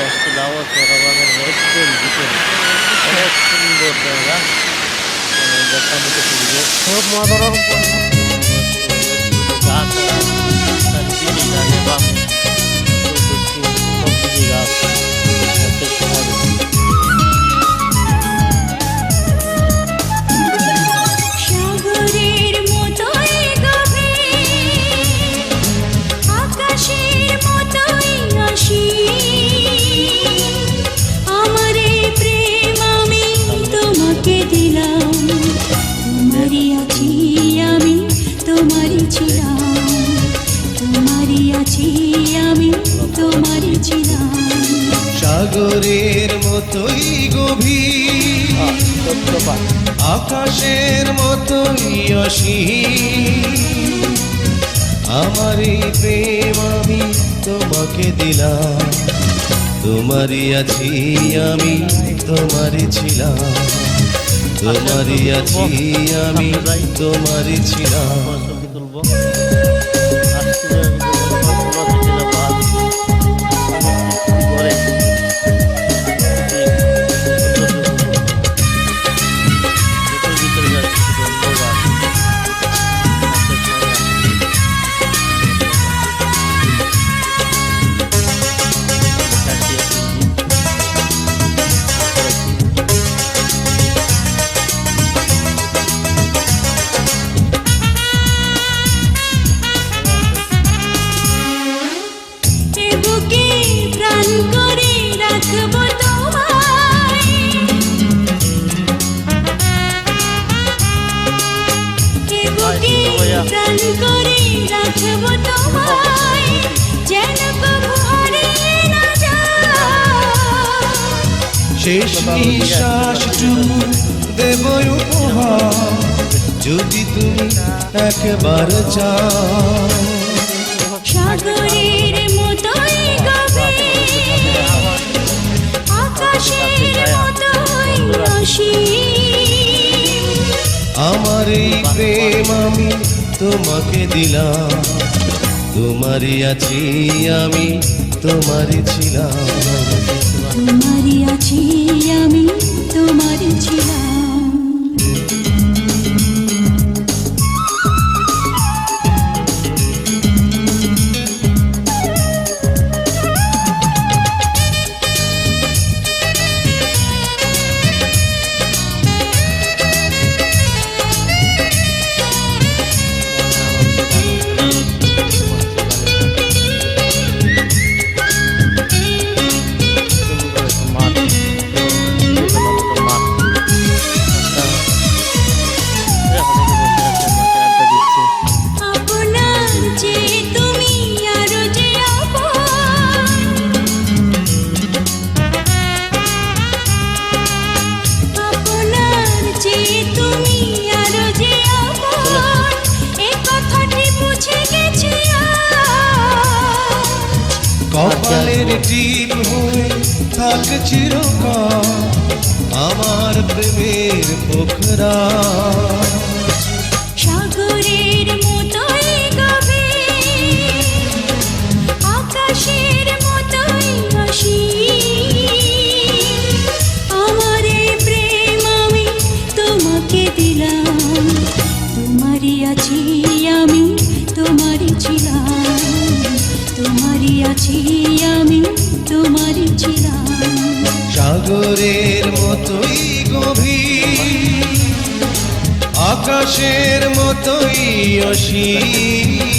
আসছিলাম চোরাবাগানের একদম ভিতরে অনেক সুন্দর জায়গা দেখার মতো পরিবেশ সব মনোরম গাছ তার দিকে ডানে বামে সবদিকে গাছ সাগরের মতোই গভীর আকাশের মতোই অসীম আমার এই প্রেম আমি তোমাকে দিলাম তোমারই আছি আমি তোমারই ছিলাম তোমারই আছি আমি তোমারই ছিলাম সাগরের মতোই গভীর আকাশের মতোই অসীম আমার এই প্রেম আমি তোমাকে দিলাম তোমারই আছি আমি তোমারই ছিলাম তোমারই আছি আমি তোমারই ছিলাম প্রাণ করে রাখবো তোমায় যেন কবু হারিয়ে না যায় শেষ নিঃশ্বাসটুকু দেব উপহার যদি তুমি একবার চাও সাগরের মতোই গভীর আকাশের মতোই অসীম আমার এই প্রেম আমি তোমাকে দিলাম তোমারই আছি আমি তোমারই ছিলাম তোমারই আছি আমি তোমারই ছিলাম কপালের টিপ হয়ে থাক চিরকাল আমার প্রেমের পোখরা সাগরের মতোই গভীর আকাশের মতোই অসীম আমার এই প্রেম আমি তোমাকে দিলাম তোমারই আছি আমি তোমারই ছিলাম তোমারই আছি আমি তোমারই ছিলাম সাগরের মতোই গভীর আকাশের মতোই অসীম